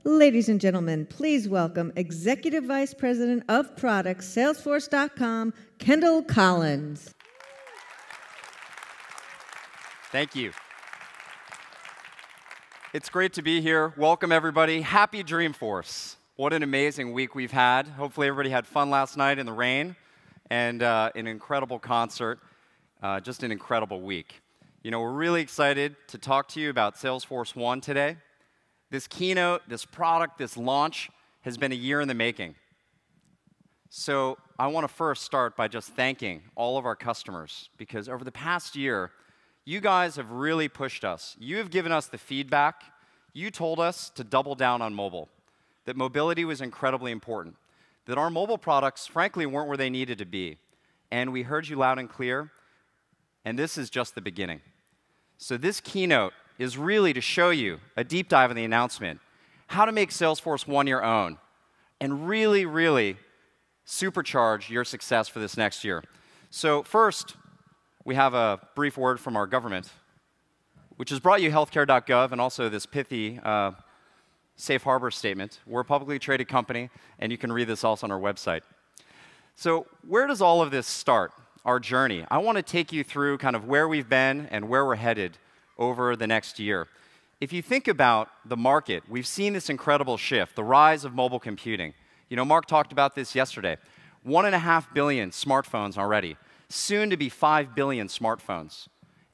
Ladies and gentlemen, please welcome Executive Vice President of Products, Salesforce.com, Kendall Collins. Thank you. It's great to be here. Welcome, everybody. Happy Dreamforce. What an amazing week we've had. Hopefully, everybody had fun last night in the rain and an incredible concert. Just an incredible week. You know, we're really excited to talk to you about Salesforce One today. This keynote, this product, this launch has been a year in the making. So I want to first start by just thanking all of our customers, because over the past year, you guys have really pushed us. You have given us the feedback. You told us to double down on mobile, that mobility was incredibly important, that our mobile products, frankly, weren't where they needed to be. And we heard you loud and clear, and this is just the beginning. So this keynote is really to show you a deep dive in the announcement, how to make Salesforce One your own, and really, really supercharge your success for this next year. So first, we have a brief word from our government, which has brought you healthcare.gov and also this pithy safe harbor statement. We're a publicly traded company, and you can read this also on our website. So where does all of this start, our journey? I want to take you through kind of where we've been and where we're headed over the next year. If you think about the market, we've seen this incredible shift, the rise of mobile computing. You know, Mark talked about this yesterday. 1.5 billion smartphones already, soon to be 5 billion smartphones.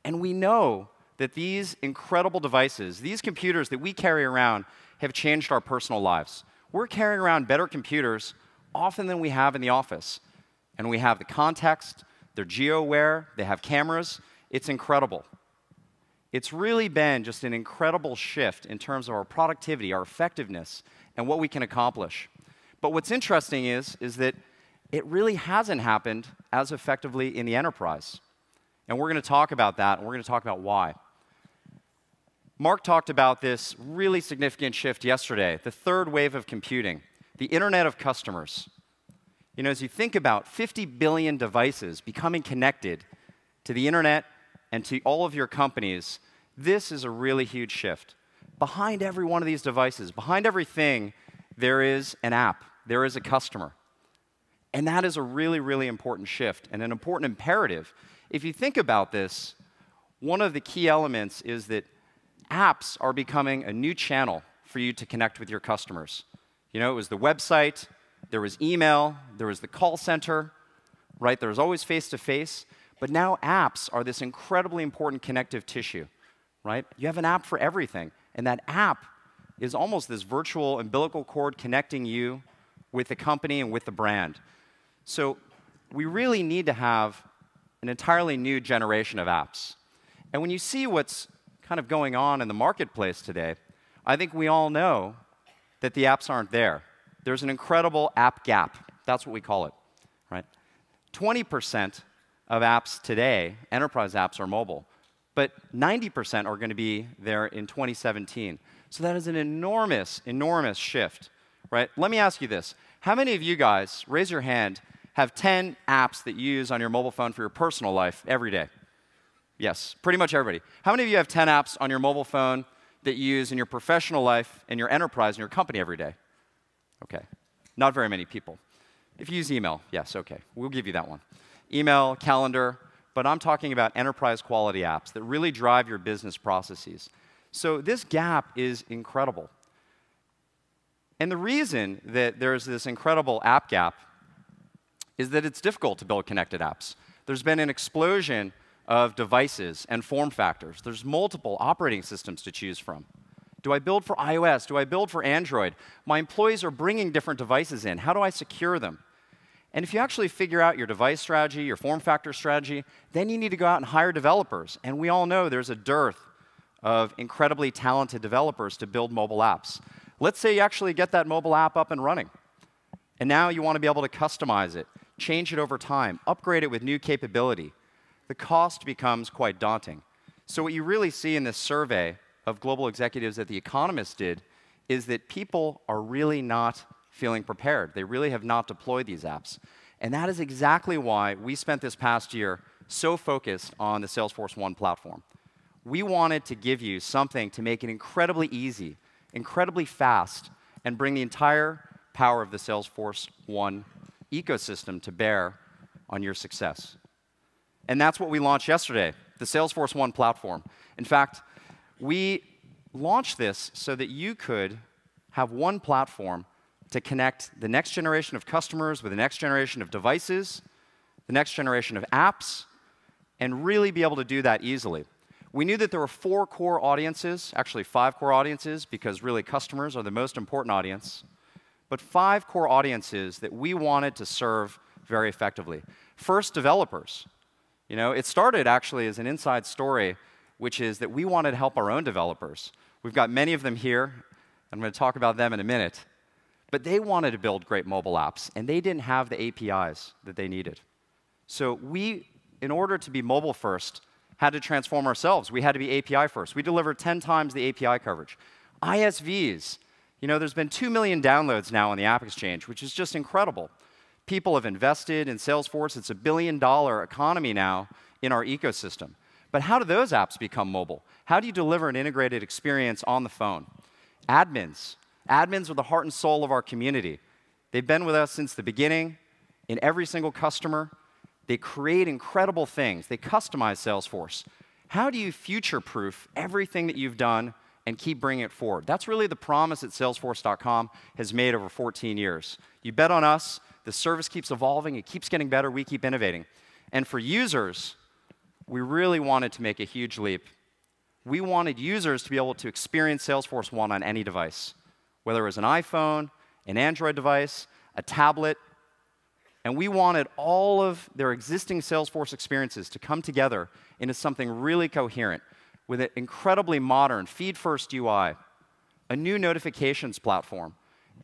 And we know that these incredible devices, these computers that we carry around, have changed our personal lives. We're carrying around better computers often than we have in the office. And we have the context, they're geo-aware, they have cameras. It's incredible. It's really been just an incredible shift in terms of our productivity, our effectiveness, and what we can accomplish. But what's interesting is that it really hasn't happened as effectively in the enterprise. And we're going to talk about that, and we're going to talk about why. Mark talked about this really significant shift yesterday, the third wave of computing, the Internet of Customers. You know, as you think about 50 billion devices becoming connected to the Internet and to all of your companies, this is a really huge shift. Behind every one of these devices, behind everything, there is an app. There is a customer. And that is a really, really important shift and an important imperative. If you think about this, one of the key elements is that apps are becoming a new channel for you to connect with your customers. You know, it was the website, there was email, there was the call center, right? There was always face-to-face. But now apps are this incredibly important connective tissue, right? You have an app for everything. And that app is almost this virtual umbilical cord connecting you with the company and with the brand. So we really need to have an entirely new generation of apps. And when you see what's kind of going on in the marketplace today, I think we all know that the apps aren't there. There's an incredible app gap. That's what we call it, right? 20% of apps today, enterprise apps, are mobile, but 90% are going to be there in 2017. So that is an enormous, enormous shift, right? Let me ask you this. How many of you guys, raise your hand, have 10 apps that you use on your mobile phone for your personal life every day? Yes, pretty much everybody. How many of you have 10 apps on your mobile phone that you use in your professional life, in your enterprise, in your company every day? Okay, not very many people. If you use email, yes, okay, we'll give you that one. Email, calendar, but I'm talking about enterprise quality apps that really drive your business processes. So this gap is incredible. And the reason that there's this incredible app gap is that it's difficult to build connected apps. There's been an explosion of devices and form factors. There's multiple operating systems to choose from. Do I build for iOS? Do I build for Android? My employees are bringing different devices in. How do I secure them? And if you actually figure out your device strategy, your form factor strategy, then you need to go out and hire developers. And we all know there's a dearth of incredibly talented developers to build mobile apps. Let's say you actually get that mobile app up and running. And now you want to be able to customize it, change it over time, upgrade it with new capability. The cost becomes quite daunting. So what you really see in this survey of global executives that The Economist did is that people are really not feeling prepared. They really have not deployed these apps. And that is exactly why we spent this past year so focused on the Salesforce One platform. We wanted to give you something to make it incredibly easy, incredibly fast and bring the entire power of the Salesforce One ecosystem to bear on your success. And that's what we launched yesterday, the Salesforce One platform. In fact, we launched this so that you could have one platform to connect the next generation of customers with the next generation of devices, the next generation of apps, and really be able to do that easily. We knew that there were 4 core audiences, actually 5 core audiences, because really customers are the most important audience, but 5 core audiences that we wanted to serve very effectively. First, developers. You know, it started actually as an inside story, which is that we wanted to help our own developers. We've got many of them here. I'm going to talk about them in a minute. But they wanted to build great mobile apps, and they didn't have the APIs that they needed. So we, in order to be mobile first, had to transform ourselves. We had to be API first. We delivered 10 times the API coverage. ISVs. You know, there's been 2 million downloads now on the App Exchange, which is just incredible. People have invested in Salesforce. It's a $1 billion economy now in our ecosystem. But how do those apps become mobile? How do you deliver an integrated experience on the phone? Admins. Admins are the heart and soul of our community. They've been with us since the beginning, in every single customer. They create incredible things. They customize Salesforce. How do you future-proof everything that you've done and keep bringing it forward? That's really the promise that Salesforce.com has made over 14 years. You bet on us. The service keeps evolving. It keeps getting better. We keep innovating. And for users, we really wanted to make a huge leap. We wanted users to be able to experience Salesforce One on any device, whether it was an iPhone, an Android device, a tablet. And we wanted all of their existing Salesforce experiences to come together into something really coherent with an incredibly modern feed-first UI, a new notifications platform,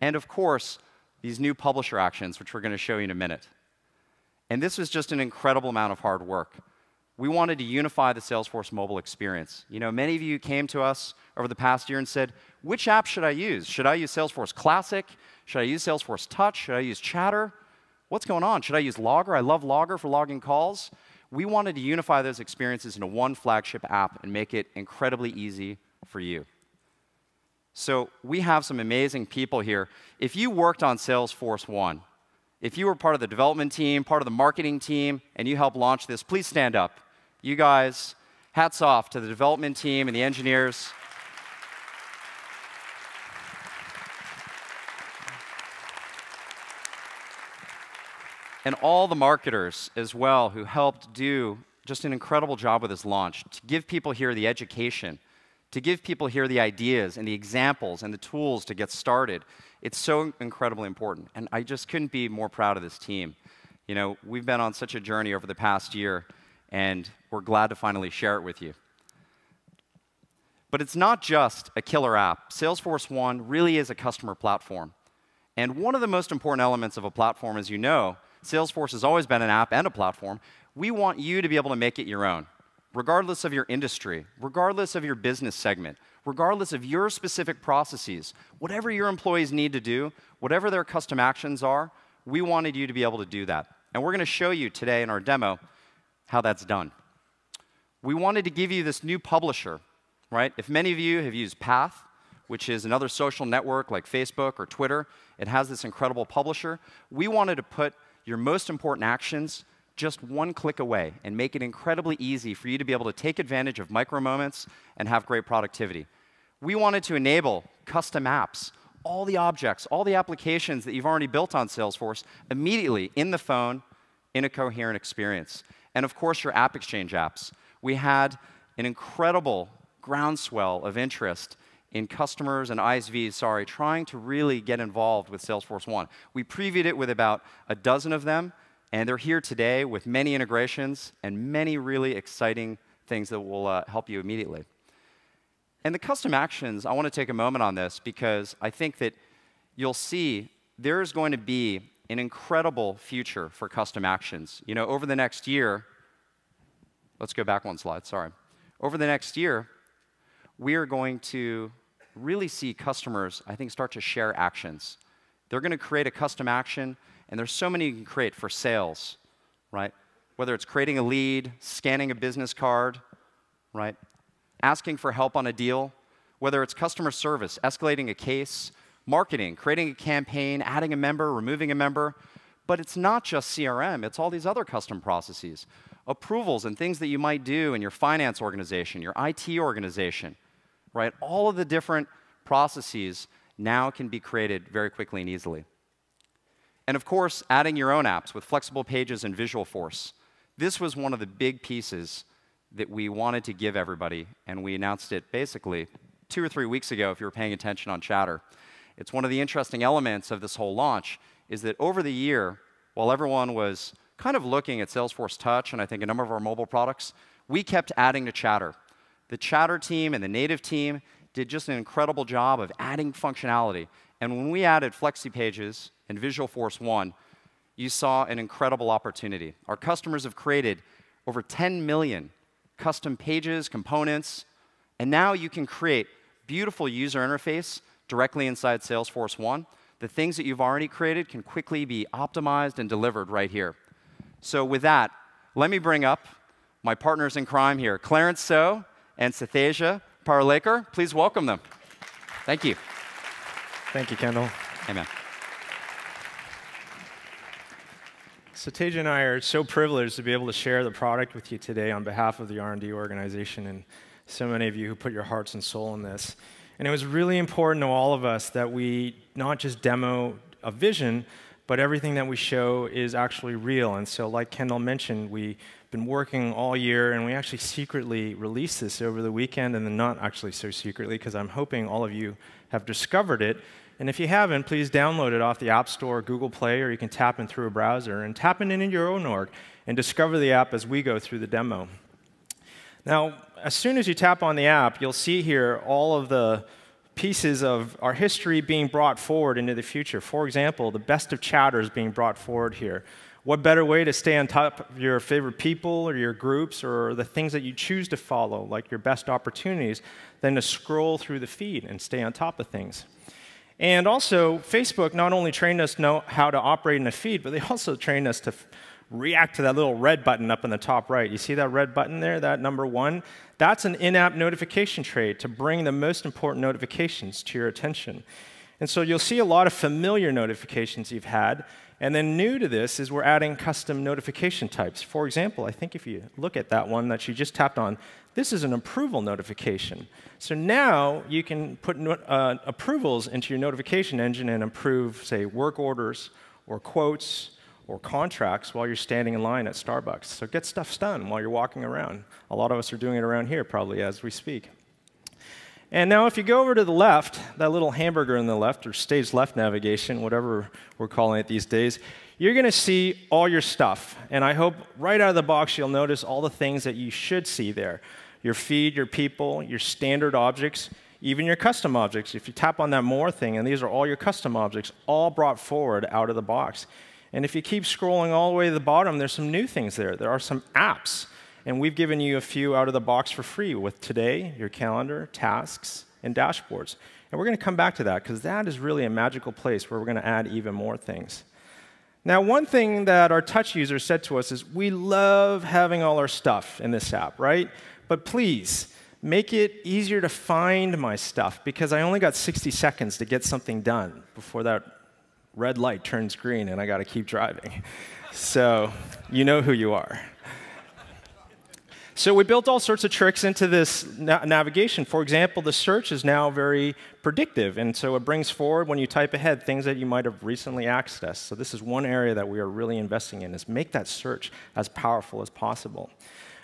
and of course, these new publisher actions, which we're going to show you in a minute. And this was just an incredible amount of hard work. We wanted to unify the Salesforce mobile experience. You know, many of you came to us over the past year and said, which app should I use? Should I use Salesforce Classic? Should I use Salesforce Touch? Should I use Chatter? What's going on? Should I use Logger? I love Logger for logging calls. We wanted to unify those experiences into one flagship app and make it incredibly easy for you. So we have some amazing people here. If you worked on Salesforce One, if you were part of the development team, part of the marketing team, and you helped launch this, please stand up. You guys, hats off to the development team and the engineers. And all the marketers as well who helped do just an incredible job with this launch, to give people here the education, to give people here the ideas and the examples and the tools to get started. It's so incredibly important. And I just couldn't be more proud of this team. You know, we've been on such a journey over the past year, and we're glad to finally share it with you. But it's not just a killer app. Salesforce One really is a customer platform. And one of the most important elements of a platform, as you know, Salesforce has always been an app and a platform. We want you to be able to make it your own, regardless of your industry, regardless of your business segment, regardless of your specific processes. Whatever your employees need to do, whatever their custom actions are, we wanted you to be able to do that. And we're going to show you today in our demo how that's done. We wanted to give you this new publisher, right? If many of you have used Path, which is another social network like Facebook or Twitter, it has this incredible publisher. We wanted to put your most important actions just one click away and make it incredibly easy for you to be able to take advantage of micro moments and have great productivity. We wanted to enable custom apps, all the objects, all the applications that you've already built on Salesforce immediately in the phone in a coherent experience. And of course, your App Exchange apps. We had an incredible groundswell of interest in customers and ISVs, trying to really get involved with Salesforce One. We previewed it with about a dozen of them, and they're here today with many integrations and many really exciting things that will help you immediately. And the custom actions, I want to take a moment on this because I think that you'll see there's going to be an incredible future for custom actions. You know, over the next year, let's go back one slide, sorry. Over the next year, we are going to really see customers, I think, start to share actions. They're going to create a custom action, and there's so many you can create for sales, right? Whether it's creating a lead, scanning a business card, right? Asking for help on a deal, whether it's customer service, escalating a case, marketing, creating a campaign, adding a member, removing a member. But it's not just CRM, it's all these other custom processes. Approvals and things that you might do in your finance organization, your IT organization, right? All of the different processes now can be created very quickly and easily. And of course, adding your own apps with Flexible Pages and Visualforce. This was one of the big pieces that we wanted to give everybody, and we announced it basically 2 or 3 weeks ago if you were paying attention on Chatter. It's one of the interesting elements of this whole launch is that over the year, while everyone was kind of looking at Salesforce Touch and I think a number of our mobile products, we kept adding to Chatter. The Chatter team and the native team did just an incredible job of adding functionality. And when we added Flexi Pages and Visualforce 1, you saw an incredible opportunity. Our customers have created over 10 million custom pages, components, and now you can create beautiful user interface directly inside Salesforce 1. The things that you've already created can quickly be optimized and delivered right here. So with that, let me bring up my partners in crime here, Clarence So and Sathaja Parulekar. Please welcome them. Thank you. Thank you, Kendall. Amen. Sathaja and I are so privileged to be able to share the product with you today on behalf of the R&D organization and so many of you who put your hearts and soul in this. And it was really important to all of us that we not just demo a vision, but everything that we show is actually real. And so like Kendall mentioned, we've been working all year, and we actually secretly released this over the weekend, and then not actually so secretly, because I'm hoping all of you have discovered it. And if you haven't, please download it off the App Store, Google Play, or you can tap in through a browser, and tap in your own org, and discover the app as we go through the demo. Now, as soon as you tap on the app, you'll see here all of the pieces of our history being brought forward into the future. For example, the best of Chatter is being brought forward here. What better way to stay on top of your favorite people or your groups or the things that you choose to follow, like your best opportunities, than to scroll through the feed and stay on top of things. And also, Facebook not only trained us to know how to operate in a feed, but they also trained us to react to that little red button up in the top right. You see that red button there, that number 1? That's an in-app notification tray to bring the most important notifications to your attention. And so you'll see a lot of familiar notifications you've had. And then new to this is we're adding custom notification types. For example, I think if you look at that one that you just tapped on, this is an approval notification. So now you can put approvals into your notification engine and approve, say, work orders or quotes or contracts while you're standing in line at Starbucks. So get stuff done while you're walking around. A lot of us are doing it around here probably as we speak. And now if you go over to the left, that little hamburger in the left, or stage left navigation, whatever we're calling it these days, you're going to see all your stuff. And I hope right out of the box you'll notice all the things that you should see there. Your feed, your people, your standard objects, even your custom objects. If you tap on that more thing, and these are all your custom objects, all brought forward out of the box. And if you keep scrolling all the way to the bottom, there's some new things there. There are some apps. And we've given you a few out of the box for free with Today, your calendar, tasks, and dashboards. And we're going to come back to that because that is really a magical place where we're going to add even more things. Now, one thing that our touch users said to us is, we love having all our stuff in this app, right? But please, make it easier to find my stuff because I only got 60 seconds to get something done before that red light turns green and I got to keep driving. So you know who you are. So we built all sorts of tricks into this navigation. For example, the search is now very predictive, and so it brings forward, when you type ahead, things that you might have recently accessed. So this is one area that we are really investing in, is make that search as powerful as possible.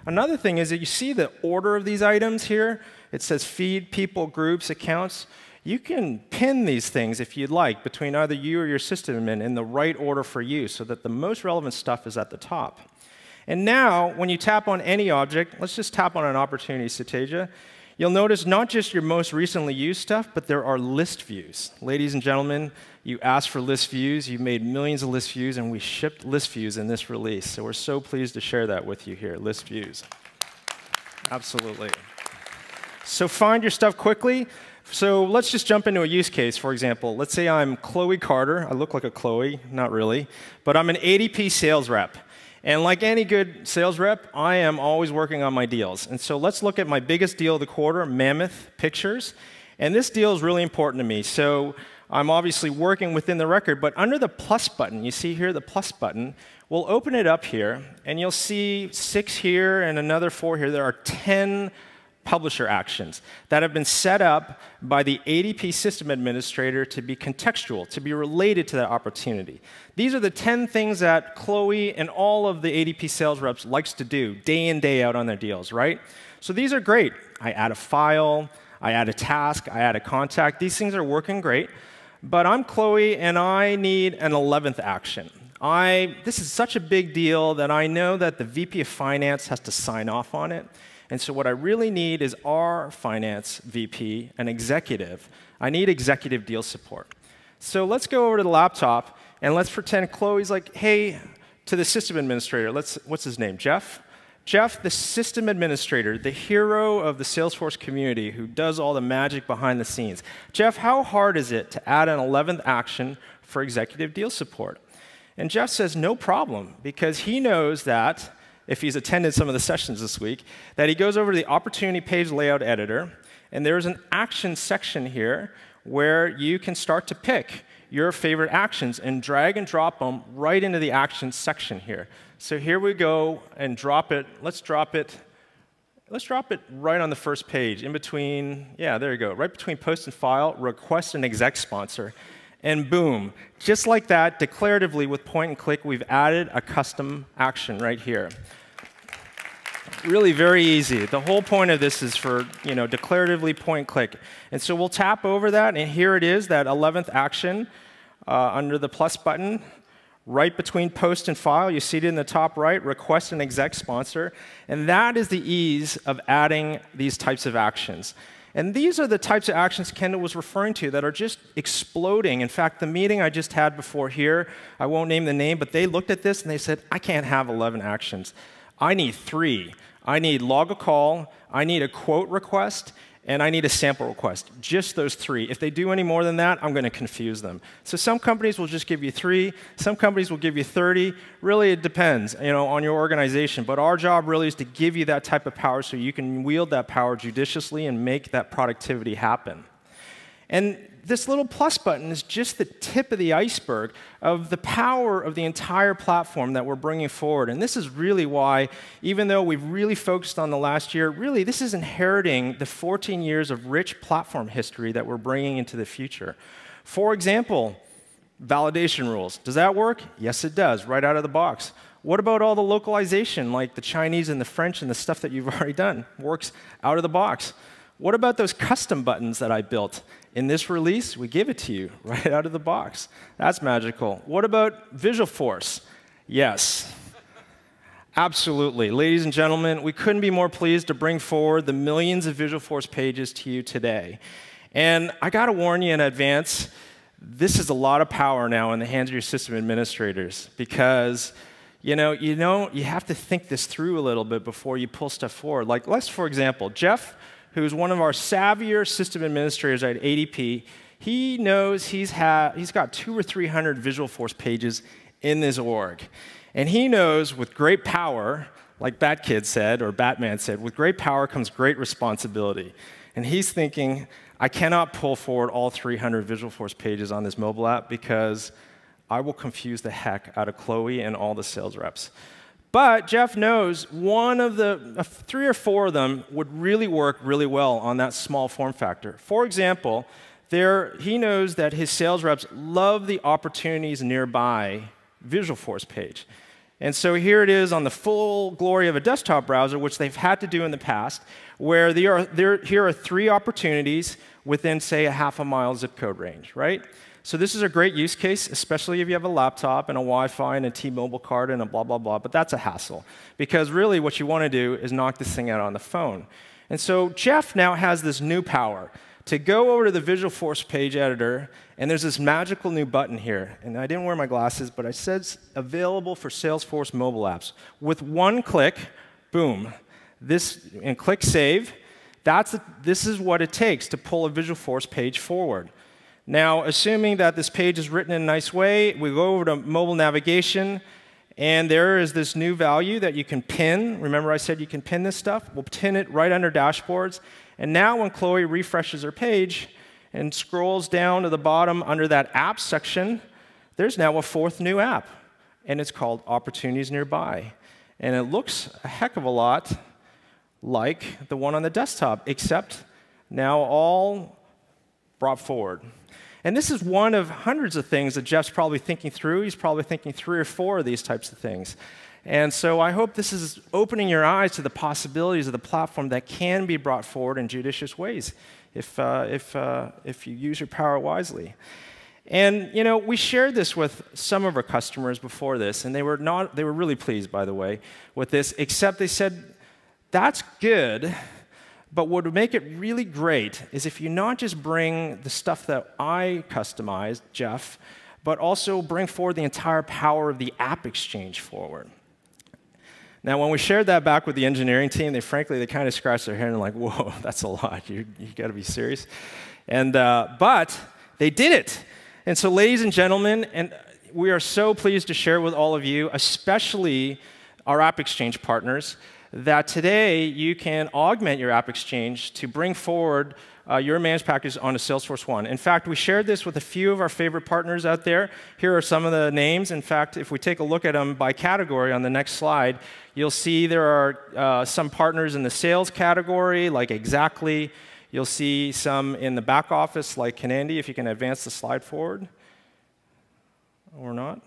Another thing is that you see the order of these items here. It says feed, people, groups, accounts. You can pin these things, if you'd like, between either you or your system in the right order for you so that the most relevant stuff is at the top. And now, when you tap on any object, let's just tap on an opportunity, Sathaja, you'll notice not just your most recently used stuff, but there are list views. Ladies and gentlemen, you asked for list views, you made millions of list views, and we shipped list views in this release. So we're so pleased to share that with you here, list views. Absolutely. So find your stuff quickly. So let's just jump into a use case, for example. Let's say I'm Chloe Carter. I look like a Chloe, not really, but I'm an ADP sales rep. And like any good sales rep, I am always working on my deals. And so let's look at my biggest deal of the quarter, Mammoth Pictures. And this deal is really important to me. So I'm obviously working within the record, but under the plus button, you see here the plus button, we'll open it up here, and you'll see 6 here and another 4 here. There are 10 publisher actions that have been set up by the ADP system administrator to be contextual, to be related to that opportunity. These are the 10 things that Chloe and all of the ADP sales reps likes to do day in, day out on their deals, right? So these are great. I add a file, I add a task, I add a contact. These things are working great, but I'm Chloe and I need an 11th action. This is such a big deal that I know that the VP of Finance has to sign off on it. And so what I really need is our finance VP, an executive. I need executive deal support. So let's go over to the laptop, and let's pretend Chloe's like, hey, to the system administrator. What's his name, Jeff? Jeff, the system administrator, the hero of the Salesforce community who does all the magic behind the scenes. Jeff, how hard is it to add an 11th action for executive deal support? And Jeff says, no problem, because he knows that if he's attended some of the sessions this week, that he goes over to the Opportunity Page Layout Editor, and there's an action section here where you can start to pick your favorite actions and drag and drop them right into the actions section here. So here we go and drop it. Let's drop it right on the first page, in between, yeah, there you go, right between post and file, request an exec sponsor. And boom, just like that, declaratively with point and click, we've added a custom action right here. Really very easy. The whole point of this is for, declaratively point and click. And so we'll tap over that, and here it is, that 11th action under the plus button, right between post and file. You see it in the top right, request an exec sponsor. And that is the ease of adding these types of actions. And these are the types of actions Kendall was referring to that are just exploding. In fact, the meeting I just had before here, I won't name the name, but they looked at this and they said, I can't have 11 actions. I need 3. I need log a call, I need a quote request, and I need a sample request. Just those 3. If they do any more than that, I'm going to confuse them. So some companies will just give you 3. Some companies will give you 30. Really, it depends, on your organization. But our job really is to give you that type of power so you can wield that power judiciously and make that productivity happen. And this little plus button is just the tip of the iceberg of the power of the entire platform that we're bringing forward. And this is really why, even though we've really focused on the last year, really this is inheriting the 14 years of rich platform history that we're bringing into the future. For example, validation rules. Does that work? Yes, it does, right out of the box. What about all the localization, like the Chinese and the French and the stuff that you've already done? Works out of the box. What about those custom buttons that I built? In this release, we give it to you right out of the box. That's magical. What about Visualforce? Yes. Absolutely. Ladies and gentlemen, we couldn't be more pleased to bring forward the millions of Visualforce pages to you today. And I got to warn you in advance, this is a lot of power now in the hands of your system administrators because you have to think this through a little bit before you pull stuff forward. Like, let's, for example, Jeff, who's one of our savvier system administrators at ADP, he knows he's got 200 or 300 Visualforce pages in this org. And he knows with great power, like Batkid said, or Batman said, with great power comes great responsibility. And he's thinking, I cannot pull forward all 300 Visualforce pages on this mobile app because I will confuse the heck out of Chloe and all the sales reps. But Jeff knows one of the 3 or 4 of them would really work really well on that small form factor. For example, he knows that his sales reps love the opportunities nearby Visualforce page. And so here it is on the full glory of a desktop browser, which they've had to do in the past, where here are 3 opportunities within, say, a half-a-mile zip code range, right? So this is a great use case, especially if you have a laptop and a Wi-Fi and a T-Mobile card and a blah, blah, blah. But that's a hassle, because really what you want to do is knock this thing out on the phone. And so Jeff now has this new power to go over to the Visualforce page editor, and there's this magical new button here. And I didn't wear my glasses, but I said available for Salesforce mobile apps. With one click, boom, and click Save. This is what it takes to pull a Visualforce page forward. Now, assuming that this page is written in a nice way, we go over to mobile navigation, and there is this new value that you can pin. Remember I said you can pin this stuff? We'll pin it right under dashboards. And now when Chloe refreshes her page, and scrolls down to the bottom under that Apps section, there's now a fourth new app, and it's called Opportunities Nearby. And it looks a heck of a lot like the one on the desktop, except now all brought forward. And this is one of hundreds of things that Jeff's probably thinking through. He's probably thinking 3 or 4 of these types of things. And so I hope this is opening your eyes to the possibilities of the platform that can be brought forward in judicious ways if you use your power wisely. And you know, we shared this with some of our customers before this, and they were really pleased, by the way, with this, except they said, that's good, but what would make it really great is if you not just bring the stuff that I customized, Jeff, but also bring forward the entire power of the App Exchange forward. Now, when we shared that back with the engineering team, they kind of scratched their head and like, whoa, that's a lot. You got to be serious. And but they did it. And so, ladies and gentlemen, and we are so pleased to share with all of you, especially our App Exchange partners, that today you can augment your App Exchange to bring forward your managed package onto Salesforce One. In fact, we shared this with a few of our favorite partners out there. Here are some of the names. In fact, if we take a look at them by category on the next slide, you'll see there are some partners in the sales category, like Exactly. You'll see some in the back office, like Kenandi, if you can advance the slide forward. Or not.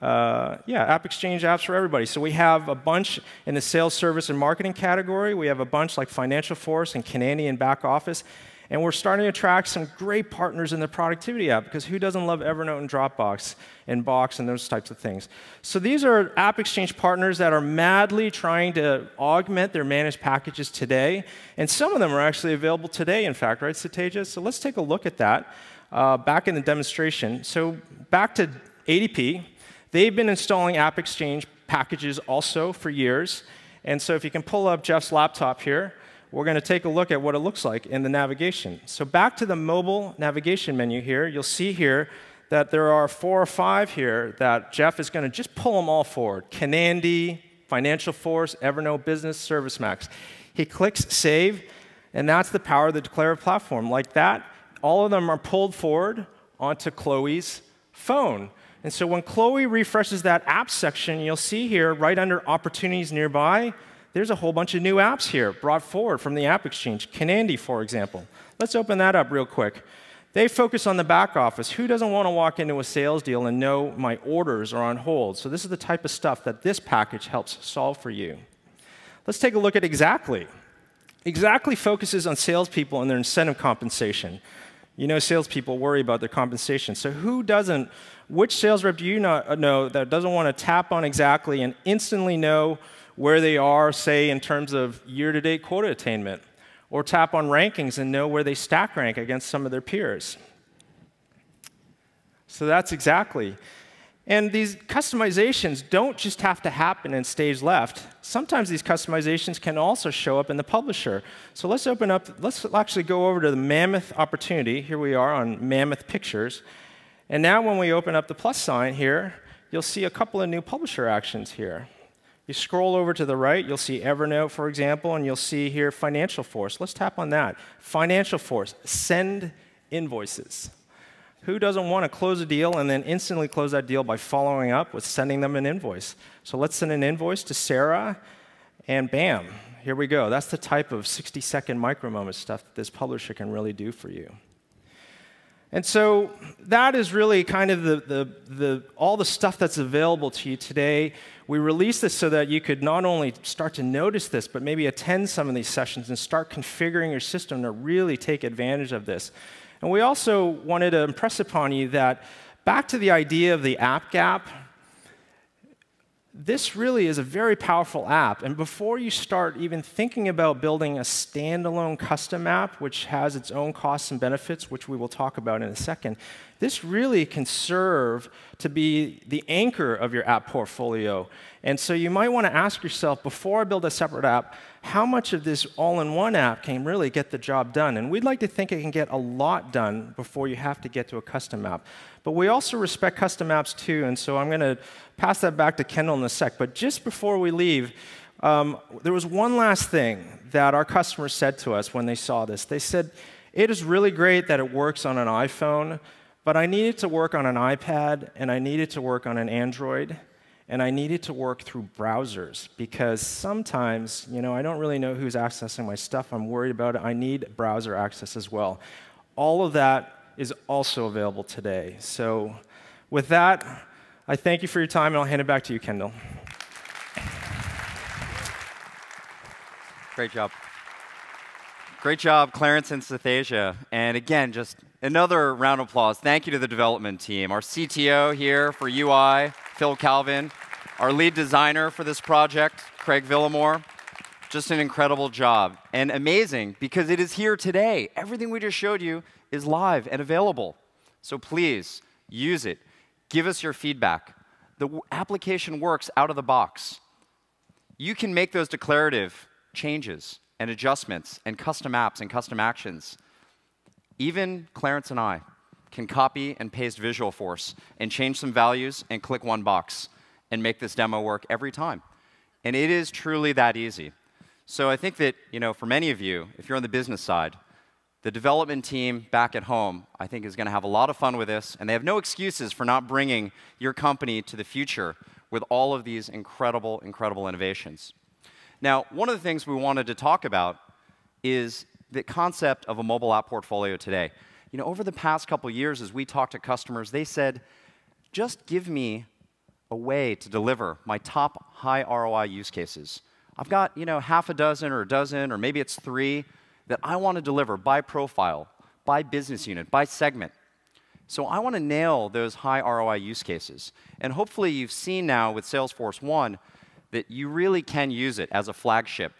Yeah, App Exchange apps for everybody. So we have a bunch in the sales, service, and marketing category. We have a bunch like Financial Force and Kenandi in back office. And we're starting to attract some great partners in the productivity app, because who doesn't love Evernote and Dropbox and Box and those types of things? So these are App Exchange partners that are madly trying to augment their managed packages today. And some of them are actually available today, in fact, right, Sateja? So let's take a look at that back in the demonstration. So back to ADP. They've been installing App Exchange packages also for years. And so if you can pull up Jeff's laptop here, we're going to take a look at what it looks like in the navigation. So back to the mobile navigation menu here, you'll see here that there are 4 or 5 here that Jeff is going to just pull them all forward. Kenandi, Financial Force, Evernote Business, ServiceMax. He clicks Save, and that's the power of the Declarative platform. Like that, all of them are pulled forward onto Chloe's phone. And so when Chloe refreshes that app section, you'll see here, right under Opportunities Nearby, there's a whole bunch of new apps here brought forward from the App Exchange. Kenandi, for example. Let's open that up real quick. They focus on the back office. Who doesn't want to walk into a sales deal and know my orders are on hold? So this is the type of stuff that this package helps solve for you. Let's take a look at Exactly. Exactly focuses on salespeople and their incentive compensation. You know, salespeople worry about their compensation. So who doesn't? Which sales rep do you know that doesn't want to tap on Exactly and instantly know where they are, say, in terms of year-to-date quota attainment, or tap on rankings and know where they stack rank against some of their peers? So that's Exactly. And these customizations don't just have to happen in stage left. Sometimes these customizations can also show up in the publisher. So let's actually go over to the Mammoth opportunity. Here we are on Mammoth Pictures. And now when we open up the plus sign here, you'll see a couple of new publisher actions here. You scroll over to the right, you'll see Evernote, for example, and you'll see here Financial Force. Let's tap on that. Financial Force, send invoices. Who doesn't want to close a deal and then instantly close that deal by following up with sending them an invoice? So let's send an invoice to Sarah, and bam, here we go. That's the type of 60-second micro-moment stuff that this publisher can really do for you. And so that is really kind of all the stuff that's available to you today. We released this so that you could not only start to notice this, but maybe attend some of these sessions and start configuring your system to really take advantage of this. And we also wanted to impress upon you that back to the idea of the app gap, this really is a very powerful app. And before you start even thinking about building a standalone custom app, which has its own costs and benefits, which we will talk about in a second, this really can serve to be the anchor of your app portfolio. And so you might want to ask yourself, before I build a separate app, how much of this all-in-one app can really get the job done? And we'd like to think it can get a lot done before you have to get to a custom app. But we also respect custom apps too, and so I'm going to pass that back to Kendall in a sec. But just before we leave, there was one last thing that our customers said to us when they saw this. They said, it is really great that it works on an iPhone, but I need it to work on an iPad, and I need it to work on an Android, and I need it to work through browsers, because sometimes, I don't really know who's accessing my stuff. I'm worried about it. I need browser access as well. All of that is also available today. So with that, I thank you for your time, and I'll hand it back to you, Kendall. Great job. Great job, Clarence and Sathasia. And again, just another round of applause. Thank you to the development team. Our CTO here for UI, Phil Calvin. Our lead designer for this project, Craig Villamore. Just an incredible job. And amazing, because it is here today. Everything we just showed you is live and available. So please, use it. Give us your feedback. The application works out of the box. You can make those declarative changes and adjustments and custom apps and custom actions. Even Clarence and I can copy and paste Visualforce and change some values and click one box and make this demo work every time. And it is truly that easy. So I think that, for many of you, if you're on the business side, the development team back at home, I think, is going to have a lot of fun with this, and they have no excuses for not bringing your company to the future with all of these incredible, incredible innovations. Now, one of the things we wanted to talk about is the concept of a mobile app portfolio today. Over the past couple years, as we talked to customers, they said, just give me a way to deliver my top high ROI use cases. I've got, half a dozen or a dozen, or maybe it's 3 that I want to deliver by profile, by business unit, by segment. So I want to nail those high ROI use cases. And hopefully you've seen now with Salesforce1 that you really can use it as a flagship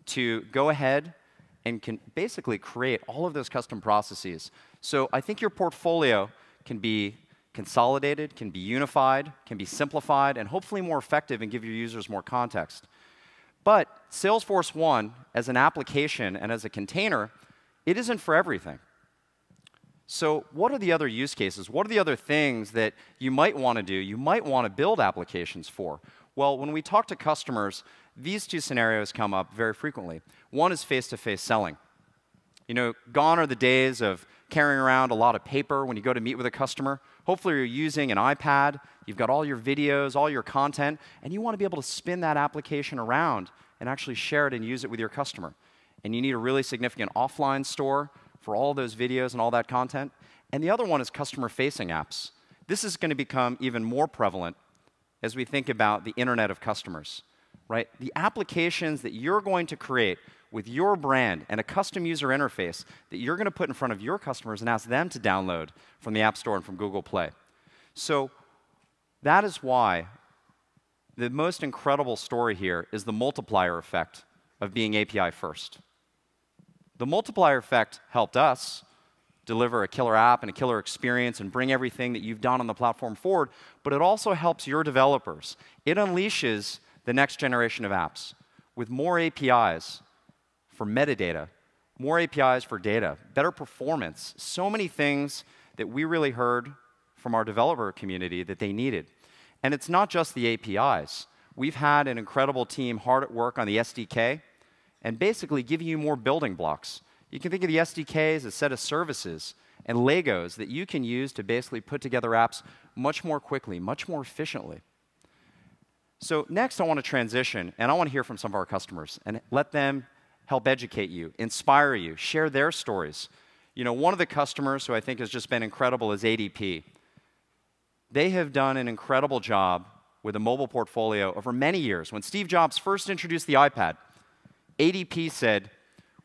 to go ahead and can basically create all of those custom processes. So I think your portfolio can be consolidated, can be unified, can be simplified, and hopefully more effective and give your users more context. But Salesforce1, as an application and as a container, it isn't for everything. So what are the other use cases? What are the other things that you might want to do, you might want to build applications for? Well, when we talk to customers, these 2 scenarios come up very frequently. One is face-to-face selling. Gone are the days of carrying around a lot of paper when you go to meet with a customer. Hopefully you're using an iPad, you've got all your videos, all your content, and you want to be able to spin that application around and actually share it and use it with your customer. And you need a really significant offline store for all those videos and all that content. And the other one is customer-facing apps. This is going to become even more prevalent as we think about the Internet of Customers, right? The applications that you're going to create with your brand and a custom user interface that you're going to put in front of your customers and ask them to download from the App Store and from Google Play. So that is why the most incredible story here is the multiplier effect of being API first. The multiplier effect helped us deliver a killer app and a killer experience and bring everything that you've done on the platform forward, but it also helps your developers. It unleashes the next generation of apps with more APIs for metadata, more APIs for data, better performance, so many things that we really heard from our developer community that they needed. And it's not just the APIs. We've had an incredible team hard at work on the SDK and basically giving you more building blocks. You can think of the SDK as a set of services and Legos that you can use to basically put together apps much more quickly, much more efficiently. So next, I want to transition, and I want to hear from some of our customers and let them help educate you, inspire you, share their stories. One of the customers who I think has just been incredible is ADP. They have done an incredible job with a mobile portfolio over many years. When Steve Jobs first introduced the iPad, ADP said,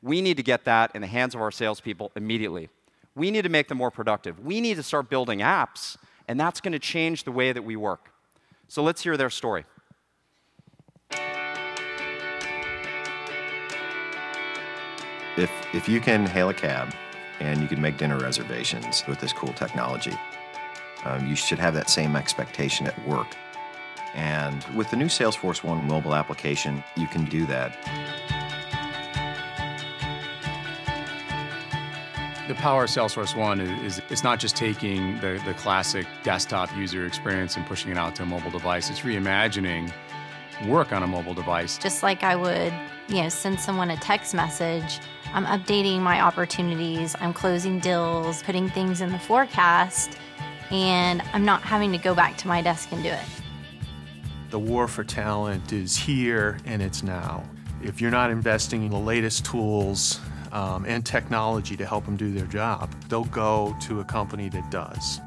we need to get that in the hands of our salespeople immediately. We need to make them more productive. We need to start building apps, and that's going to change the way that we work. So let's hear their story. If you can hail a cab and you can make dinner reservations with this cool technology, you should have that same expectation at work. And with the new Salesforce1 mobile application, you can do that. The power of Salesforce1 is it's not just taking the classic desktop user experience and pushing it out to a mobile device. It's reimagining work on a mobile device. Just like I would, send someone a text message, I'm updating my opportunities, I'm closing deals, putting things in the forecast, and I'm not having to go back to my desk and do it. The war for talent is here and it's now. If you're not investing in the latest tools and technology to help them do their job, they'll go to a company that does.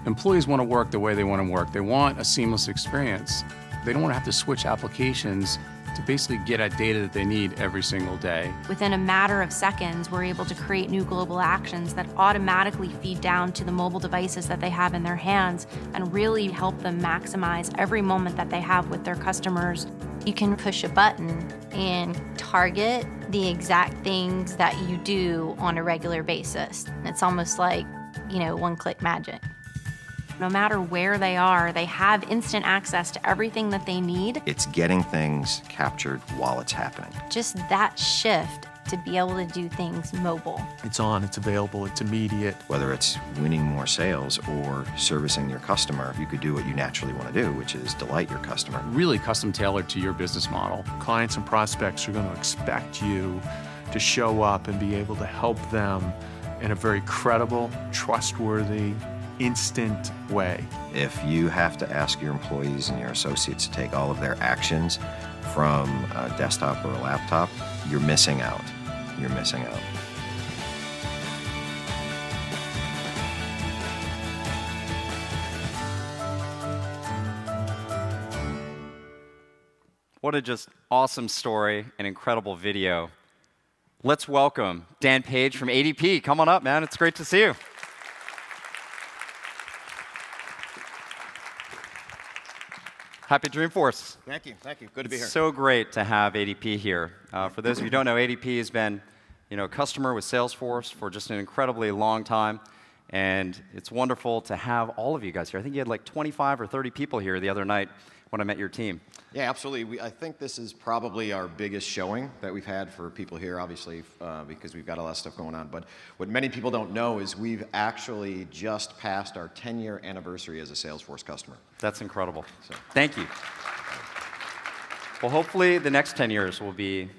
Employees want to work the way they want to work. They want a seamless experience. They don't want to have to switch applications to basically get at data that they need every single day. Within a matter of seconds, we're able to create new global actions that automatically feed down to the mobile devices that they have in their hands and really help them maximize every moment that they have with their customers. You can push a button and target the exact things that you do on a regular basis. It's almost like, one-click magic. No matter where they are, they have instant access to everything that they need. It's getting things captured while it's happening. Just that shift to be able to do things mobile. It's on, it's available, it's immediate. Whether it's winning more sales or servicing your customer, you could do what you naturally want to do, which is delight your customer. Really custom tailored to your business model. Clients and prospects are going to expect you to show up and be able to help them in a very credible, trustworthy, instant way. If you have to ask your employees and your associates to take all of their actions from a desktop or a laptop, you're missing out. You're missing out. What a just awesome story and incredible video. Let's welcome Dan Page from ADP. Come on up, man. It's great to see you. Happy Dreamforce. Thank you. Thank you. Good to be here. So great to have ADP here. For those of you who don't know, ADP has been a customer with Salesforce for just an incredibly long time. And it's wonderful to have all of you guys here. I think you had like 25 or 30 people here the other night when I met your team. Yeah, absolutely. I think this is probably our biggest showing that we've had for people here, obviously, because we've got a lot of stuff going on. But what many people don't know is we've actually just passed our 10-year anniversary as a Salesforce customer. That's incredible. So, thank you. Well, hopefully the next 10 years will be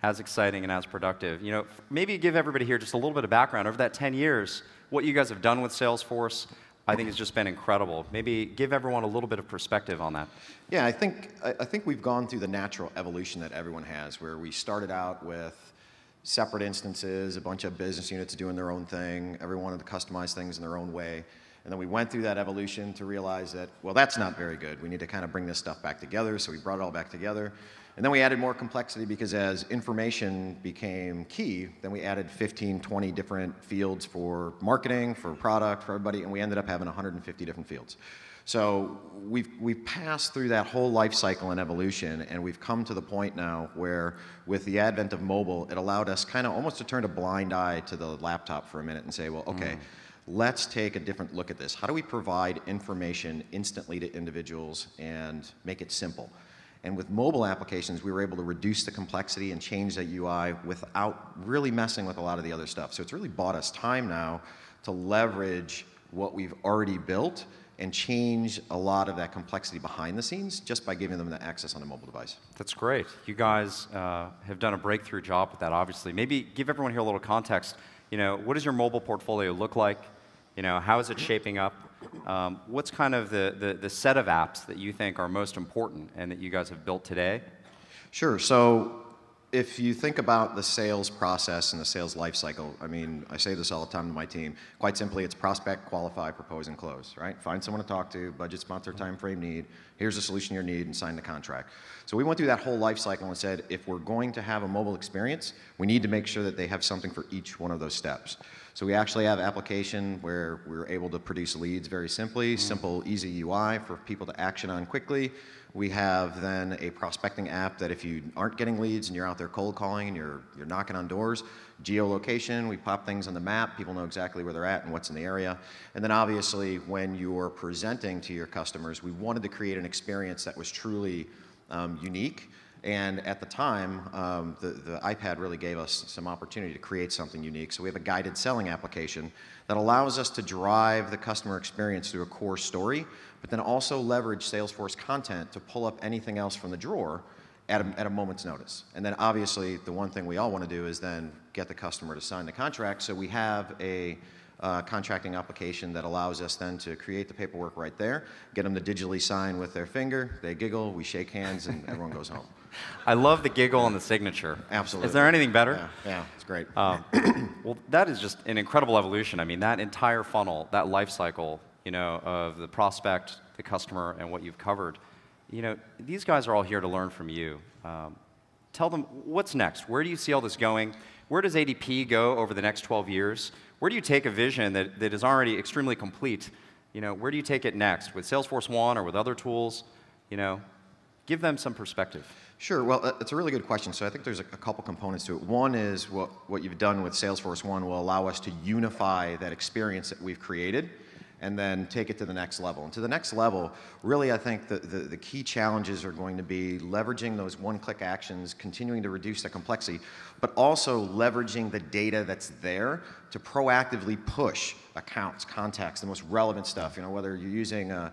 as exciting and as productive. Maybe give everybody here just a little bit of background. Over that 10 years, what you guys have done with Salesforce, I think it's just been incredible. Maybe give everyone a little bit of perspective on that. Yeah, I think we've gone through the natural evolution that everyone has, where we started out with separate instances, a bunch of business units doing their own thing. Everyone wanted to customize things in their own way. And then we went through that evolution to realize that, well, that's not very good. We need to kind of bring this stuff back together, so we brought it all back together. And then we added more complexity because as information became key, then we added 15, 20 different fields for marketing, for product, for everybody, and we ended up having 150 different fields. So we've passed through that whole life cycle and evolution, and we've come to the point now where with the advent of mobile, it allowed us kind of almost to turn a blind eye to the laptop for a minute and say, well, okay, let's take a different look at this. How do we provide information instantly to individuals and make it simple? And with mobile applications, we were able to reduce the complexity and change that UI without really messing with a lot of the other stuff. So it's really bought us time now to leverage what we've already built and change a lot of that complexity behind the scenes just by giving them the access on a mobile device. That's great. You guys have done a breakthrough job with that, obviously. Maybe give everyone here a little context. What does your mobile portfolio look like? How is it shaping up? What's kind of the set of apps that you think are most important and that you guys have built today? Sure. So if you think about the sales process and the sales life cycle, I say this all the time to my team. Quite simply, it's prospect, qualify, propose, and close, right? Find someone to talk to, budget, sponsor, time frame, need. Here's the solution you need, and sign the contract. So we went through that whole life cycle and said, if we're going to have a mobile experience, we need to make sure that they have something for each one of those steps. So we actually have application where we're able to produce leads very simply, simple, easy UI for people to action on quickly. We have then a prospecting app that if you aren't getting leads and you're out there cold calling and you're knocking on doors, geolocation, we pop things on the map, people know exactly where they're at and what's in the area. And then obviously when you're presenting to your customers, we wanted to create an experience that was truly unique And at the time, the iPad really gave us some opportunity to create something unique. So we have a guided selling application that allows us to drive the customer experience through a core story, but then also leverage Salesforce content to pull up anything else from the drawer at a moment's notice. And then obviously, the one thing we all want to do is then get the customer to sign the contract. So we have a contracting application that allows us then to create the paperwork right there, get them to digitally sign with their finger, they giggle, we shake hands, and everyone goes home. I love the giggle and the signature. Absolutely. Is there anything better? Yeah, it's great. Well, that is just an incredible evolution. I mean, that entire funnel, that life cycle, of the prospect, the customer, and what you've covered, these guys are all here to learn from you. Tell them, what's next? Where do you see all this going? Where does ADP go over the next 12 years? Where do you take a vision that is already extremely complete? Where do you take it next? With Salesforce One or with other tools? Give them some perspective. Sure. Well, it's a really good question. So I think there's a couple components to it. One is what you've done with Salesforce One will allow us to unify that experience that we've created and then take it to the next level. And to the next level, really, I think the key challenges are going to be leveraging those one-click actions, continuing to reduce the complexity, but also leveraging the data that's there to proactively push accounts, contacts, the most relevant stuff. Whether you're using a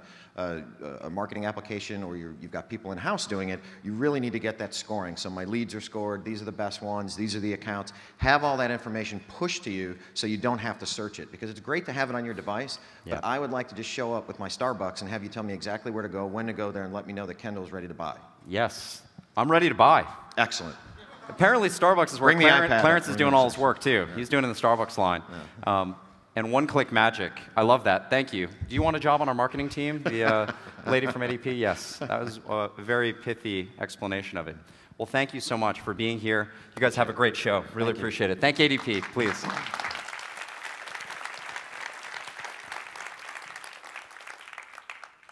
marketing application or you've got people in-house doing it, you really need to get that scoring. So my leads are scored, these are the best ones, these are the accounts. Have all that information pushed to you so you don't have to search it. Because it's great to have it on your device, but I would like to just show up with my Starbucks and have you tell me exactly where to go, when to go there, and let me know that Kendall's ready to buy. Yes. I'm ready to buy. Excellent. Apparently Starbucks is where Clarence is doing all his work, too. Yeah. He's doing it in the Starbucks line. Yeah. And one-click magic. I love that. Thank you. Do you want a job on our marketing team? The lady from ADP? Yes. That was a very pithy explanation of it. Well, thank you so much for being here. You guys have a great show. Really appreciate it. Thank ADP, please.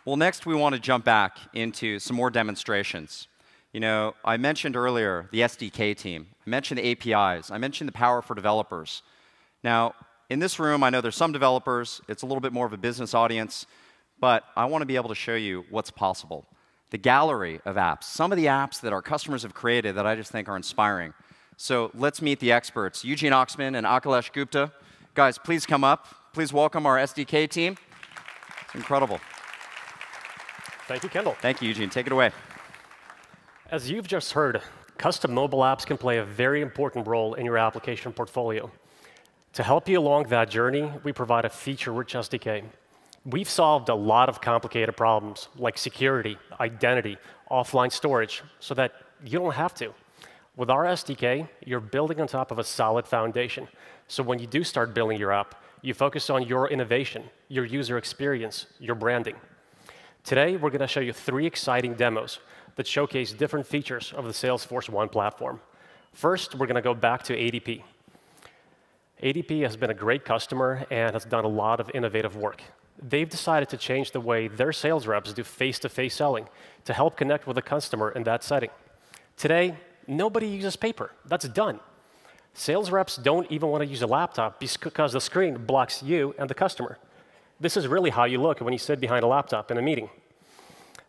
Well, next we want to jump back into some more demonstrations. I mentioned earlier the SDK team. I mentioned the APIs. I mentioned the power for developers. Now, in this room, I know there's some developers. It's a little bit more of a business audience. But I want to be able to show you what's possible. The gallery of apps, some of the apps that our customers have created that I just think are inspiring. So let's meet the experts, Eugene Oxman and Akhilesh Gupta. Guys, please come up. Please welcome our SDK team. It's incredible. Thank you, Kendall. Thank you, Eugene. Take it away. As you've just heard, custom mobile apps can play a very important role in your application portfolio. To help you along that journey, we provide a feature-rich SDK. We've solved a lot of complicated problems like security, identity, offline storage, so that you don't have to. With our SDK, you're building on top of a solid foundation. So when you do start building your app, you focus on your innovation, your user experience, your branding. Today, we're going to show you 3 exciting demos that showcase different features of the Salesforce One platform. First, we're going to go back to ADP. ADP has been a great customer and has done a lot of innovative work. They've decided to change the way their sales reps do face-to-face selling to help connect with the customer in that setting. Today, nobody uses paper. That's done. Sales reps don't even want to use a laptop because the screen blocks you and the customer. This is really how you look when you sit behind a laptop in a meeting.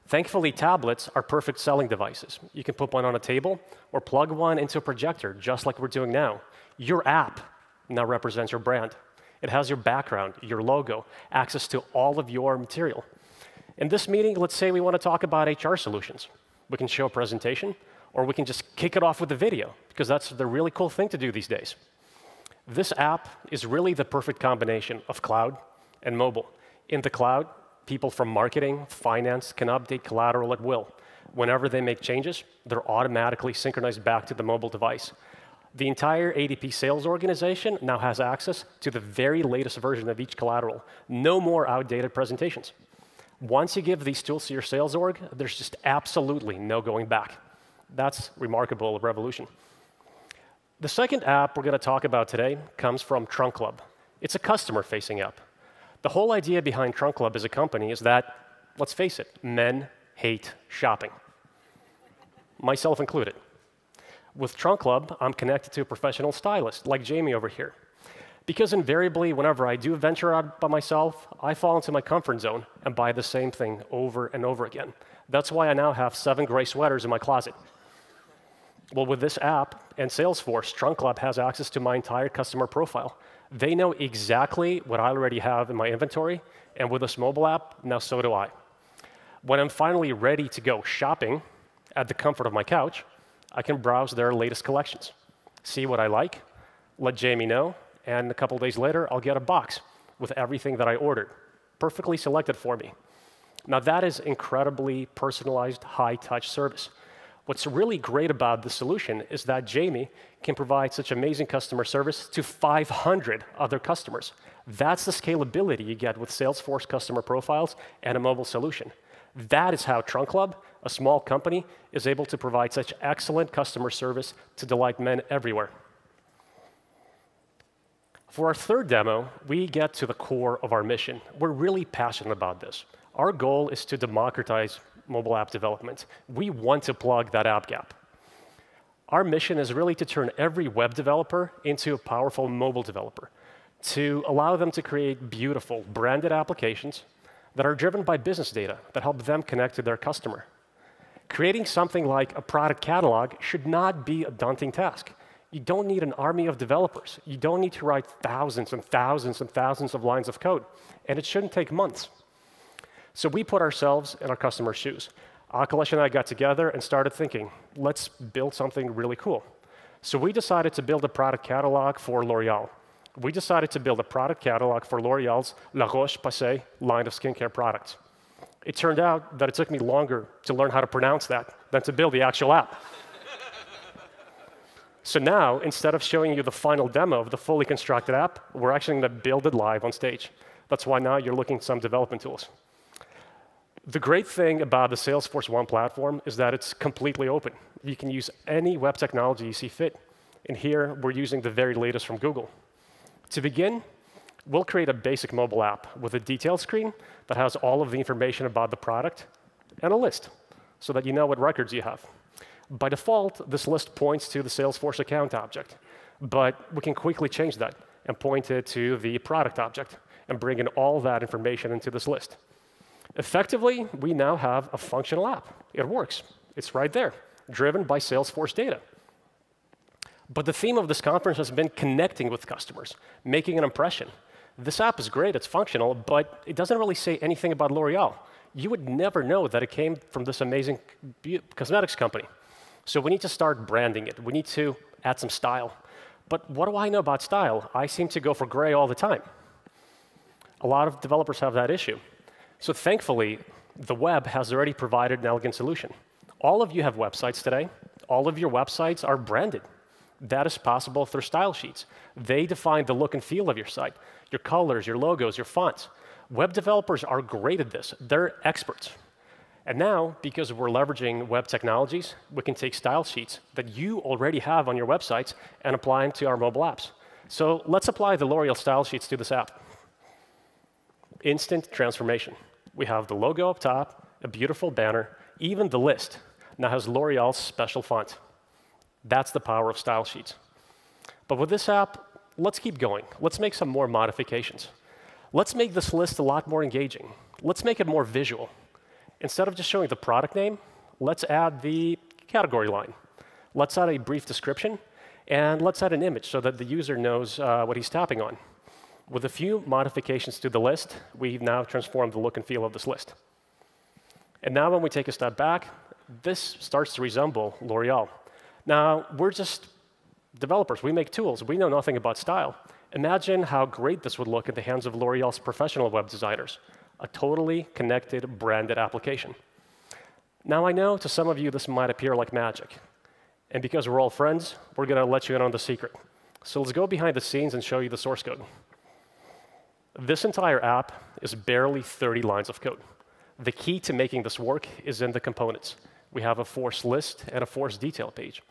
Thankfully, tablets are perfect selling devices. You can put one on a table or plug one into a projector, just like we're doing now. Your app now represents your brand. It has your background, your logo, access to all of your material. In this meeting, let's say we want to talk about HR solutions. We can show a presentation, or we can just kick it off with a video, because that's the really cool thing to do these days. This app is really the perfect combination of cloud and mobile. In the cloud, people from marketing, finance can update collateral at will. Whenever they make changes, they're automatically synchronized back to the mobile device. The entire ADP sales organization now has access to the very latest version of each collateral. No more outdated presentations. Once you give these tools to your sales org, there's just absolutely no going back. That's remarkable revolution. The second app we're going to talk about today comes from Trunk Club. It's a customer-facing app. The whole idea behind Trunk Club as a company is that, let's face it, men hate shopping, myself included. With Trunk Club, I'm connected to a professional stylist, like Jamie over here. Because invariably, whenever I do venture out by myself, I fall into my comfort zone and buy the same thing over and over again. That's why I now have 7 gray sweaters in my closet. Well, with this app and Salesforce, TrunkLab has access to my entire customer profile. They know exactly what I already have in my inventory, and with this mobile app, now so do I. When I'm finally ready to go shopping at the comfort of my couch, I can browse their latest collections, see what I like, let Jamie know, and a couple days later, I'll get a box with everything that I ordered, perfectly selected for me. Now, that is incredibly personalized, high-touch service. What's really great about this solution is that Jamie can provide such amazing customer service to 500 other customers. That's the scalability you get with Salesforce customer profiles and a mobile solution. That is how TrunkLab, a small company, is able to provide such excellent customer service to delight men everywhere. For our third demo, we get to the core of our mission. We're really passionate about this. Our goal is to democratize mobile app development. We want to plug that app gap. Our mission is really to turn every web developer into a powerful mobile developer, to allow them to create beautiful, branded applications that are driven by business data that help them connect to their customer. Creating something like a product catalog should not be a daunting task. You don't need an army of developers. You don't need to write thousands and thousands and thousands of lines of code, and it shouldn't take months. So we put ourselves in our customers' shoes. Akhilesh and I got together and started thinking, let's build something really cool. So we decided to build a product catalog for L'Oreal. We decided to build a product catalog for L'Oreal's La Roche-Posay line of skincare products. It turned out that it took me longer to learn how to pronounce that than to build the actual app. So now, instead of showing you the final demo of the fully constructed app, we're actually going to build it live on stage. That's why now you're looking at some development tools. The great thing about the Salesforce One platform is that it's completely open. You can use any web technology you see fit. And here, we're using the very latest from Google. To begin, we'll create a basic mobile app with a detail screen that has all of the information about the product and a list so that you know what records you have. By default, this list points to the Salesforce account object, but we can quickly change that and point it to the product object and bring in all that information into this list. Effectively, we now have a functional app. It works. It's right there, driven by Salesforce data. But the theme of this conference has been connecting with customers, making an impression. This app is great, it's functional, but it doesn't really say anything about L'Oreal. You would never know that it came from this amazing cosmetics company. So we need to start branding it. We need to add some style. But what do I know about style? I seem to go for gray all the time. A lot of developers have that issue. So thankfully, the web has already provided an elegant solution. All of you have websites today. All of your websites are branded. That is possible through style sheets. They define the look and feel of your site, your colors, your logos, your fonts. Web developers are great at this. They're experts. And now, because we're leveraging web technologies, we can take style sheets that you already have on your websites and apply them to our mobile apps. So let's apply the L'Oreal style sheets to this app. Instant transformation. We have the logo up top, a beautiful banner, even the list now has L'Oreal's special font. That's the power of style sheets. But with this app, let's keep going. Let's make some more modifications. Let's make this list a lot more engaging. Let's make it more visual. Instead of just showing the product name, let's add the category line. Let's add a brief description, and let's add an image so that the user knows what he's tapping on. With a few modifications to the list, we've now transformed the look and feel of this list. And now when we take a step back, this starts to resemble L'Oreal. Now, we're just developers. We make tools. We know nothing about style. Imagine how great this would look in the hands of L'Oreal's professional web designers, a totally connected, branded application. Now, I know to some of you this might appear like magic. And because we're all friends, we're going to let you in on the secret. So let's go behind the scenes and show you the source code. This entire app is barely 30 lines of code. The key to making this work is in the components. We have a force list and a force detail page.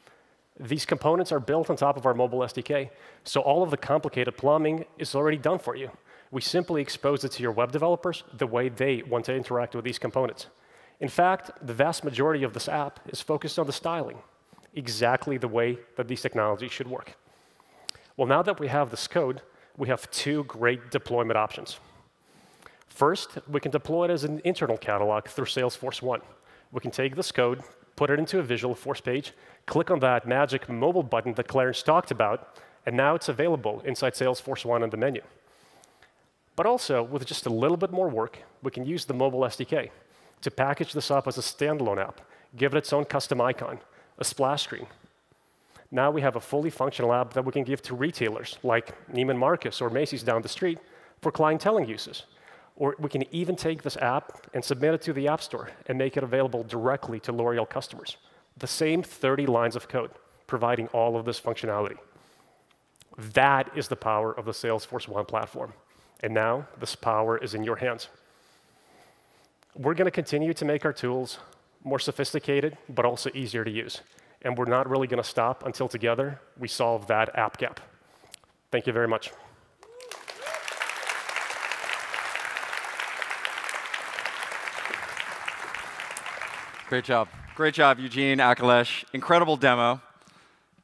These components are built on top of our mobile SDK, so all of the complicated plumbing is already done for you. We simply expose it to your web developers the way they want to interact with these components. In fact, the vast majority of this app is focused on the styling, exactly the way that these technologies should work. Well, now that we have this code, we have two great deployment options. First, we can deploy it as an internal catalog through Salesforce One. We can take this code, put it into a Visualforce page, click on that magic mobile button that Clarence talked about, and now it's available inside Salesforce One in the menu. But also, with just a little bit more work, we can use the mobile SDK to package this up as a standalone app, give it its own custom icon, a splash screen. Now we have a fully functional app that we can give to retailers like Neiman Marcus or Macy's down the street for clienteling uses. Or we can even take this app and submit it to the App Store and make it available directly to L'Oreal customers. The same 30 lines of code, providing all of this functionality. That is the power of the Salesforce One platform. And now this power is in your hands. We're going to continue to make our tools more sophisticated, but also easier to use. And we're not really going to stop until together we solve that app gap. Thank you very much. Great job. Great job, Eugene, Akhilesh. Incredible demo.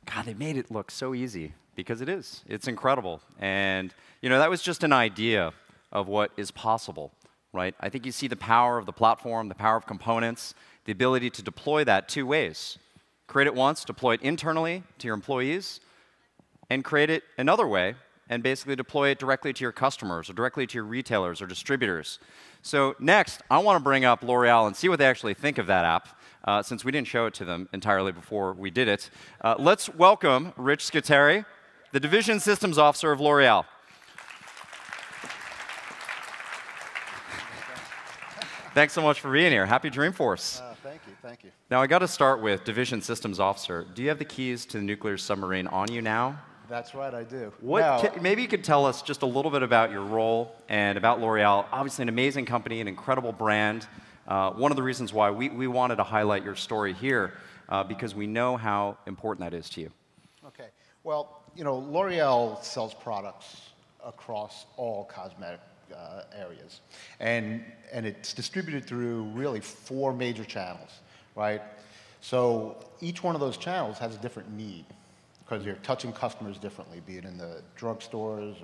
God, they made it look so easy, because it is. It's incredible. And that was just an idea of what is possible, right? I think you see the power of the platform, the power of components, the ability to deploy that two ways. Create it once, deploy it internally to your employees, and create it another way, and basically deploy it directly to your customers or directly to your retailers or distributors. So next, I want to bring up L'Oreal and see what they actually think of that app, since we didn't show it to them entirely before we did it. Let's welcome Rich Scuteri, the Division Systems Officer of L'Oreal. Thanks so much for being here. Happy Dreamforce. Thank you, thank you. Now, I got to start with Division Systems Officer. Do you have the keys to the nuclear submarine on you now? That's right, I do. Maybe you could tell us just a little bit about your role and about L'Oreal. Obviously, an amazing company, an incredible brand. One of the reasons why we wanted to highlight your story here, because we know how important that is to you. Okay. Well, L'Oreal sells products across all cosmetic areas. And it's distributed through really 4 major channels, right? So each one of those channels has a different need, because you're touching customers differently, be it in the drugstores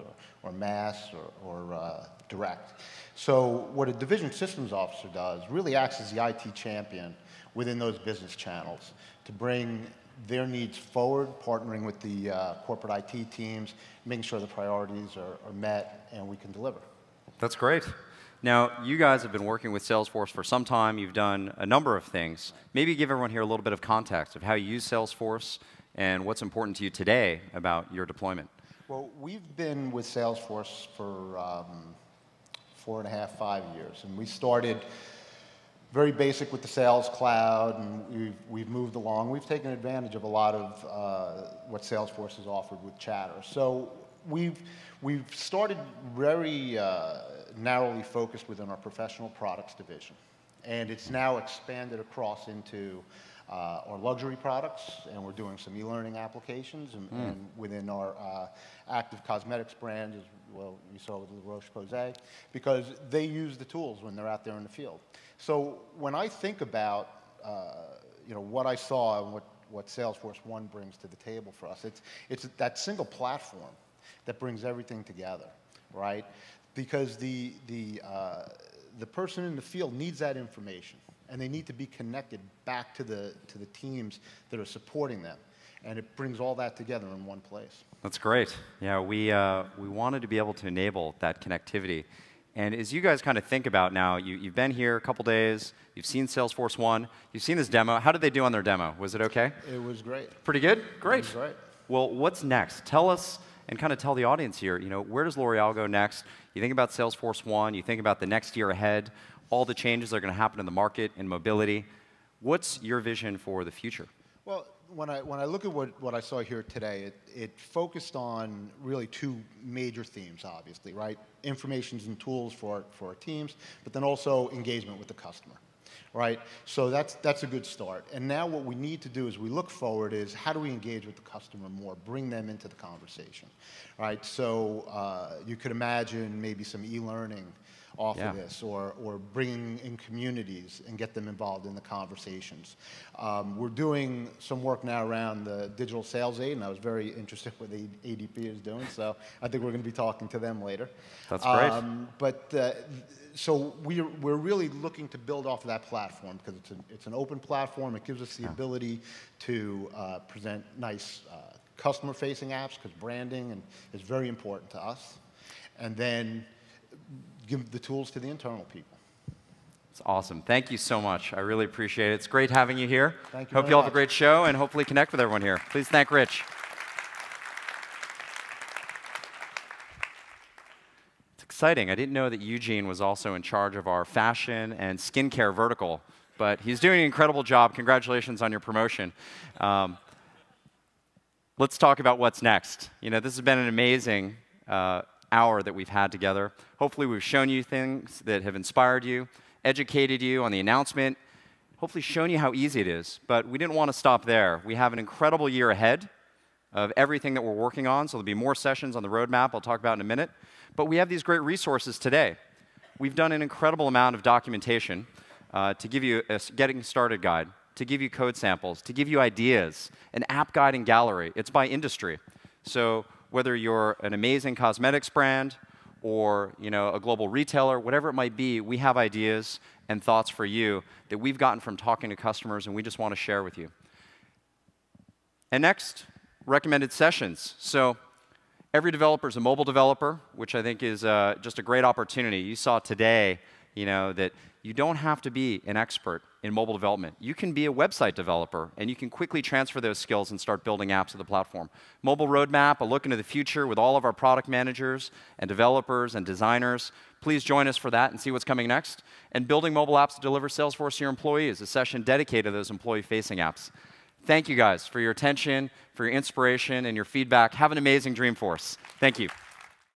or mass or direct. So what a division systems officer does really acts as the IT champion within those business channels to bring their needs forward, partnering with the corporate IT teams, making sure the priorities are met and we can deliver. That's great. Now, you guys have been working with Salesforce for some time. You've done a number of things. Maybe give everyone here a little bit of context of how you use Salesforce and what's important to you today about your deployment. Well, we've been with Salesforce for 4.5, 5 years. And we started very basic with the Sales Cloud, and we've moved along. We've taken advantage of a lot of what Salesforce has offered with Chatter. So we've started very narrowly focused within our professional products division. And it's now expanded across into our luxury products, and we're doing some e-learning applications, and within our active cosmetics brand, as well, you saw with La Roche-Posay, because they use the tools when they're out there in the field. So when I think about what I saw and what Salesforce One brings to the table for us, it's that single platform that brings everything together, right? Because the person in the field needs that information, and they need to be connected back to the teams that are supporting them, and it brings all that together in one place. That's great. Yeah, we wanted to be able to enable that connectivity. And as you guys kind of think about now, you've been here a couple days, you've seen Salesforce One, you've seen this demo. How did they do on their demo? Was it okay? It was great. Pretty good? Great. It was great. Well, what's next? Tell us and kind of tell the audience here, where does L'Oreal go next? You think about Salesforce One, you think about the next year ahead, all the changes that are going to happen in the market, in mobility. What's your vision for the future? Well, when I look at what I saw here today, it focused on really 2 major themes, obviously, right? Informations and tools for our teams, but then also engagement with the customer, right? So that's a good start. And now what we need to do as we look forward is how do we engage with the customer more, bring them into the conversation, right? So you could imagine maybe some e-learning off of this, or bringing in communities and get them involved in the conversations. We're doing some work now around the digital sales aid, and I was very interested in what ADP is doing, so I think we're going to be talking to them later. That's great. So we're really looking to build off of that platform because it's an open platform. It gives us the ability to present nice customer-facing apps because branding is very important to us, and then give the tools to the internal people. It's awesome. Thank you so much. I really appreciate it. It's great having you here. Thank you. Hope you all have a great show and hopefully connect with everyone here. Please thank Rich. It's exciting. I didn't know that Eugene was also in charge of our fashion and skincare vertical, but he's doing an incredible job. Congratulations on your promotion. Let's talk about what's next. You know, this has been an amazing hour that we've had together. Hopefully we've shown you things that have inspired you, educated you on the announcement, hopefully shown you how easy it is. But we didn't want to stop there. We have an incredible year ahead of everything that we're working on, so there'll be more sessions on the roadmap I'll talk about in a minute. But we have these great resources today. We've done an incredible amount of documentation to give you a getting started guide, to give you code samples, to give you ideas, an app guide and gallery. It's by industry. So whether you're an amazing cosmetics brand or a global retailer, whatever it might be, we have ideas and thoughts for you that we've gotten from talking to customers, and we just want to share with you. And next, recommended sessions. So every developer is a mobile developer, which I think is just a great opportunity. You saw today that you don't have to be an expert in mobile development. You can be a website developer, and you can quickly transfer those skills and start building apps to the platform. Mobile roadmap, a look into the future with all of our product managers and developers and designers. Please join us for that and see what's coming next. And building mobile apps to deliver Salesforce to your employees, a session dedicated to those employee-facing apps. Thank you guys for your attention, for your inspiration, and your feedback. Have an amazing Dreamforce. Thank you.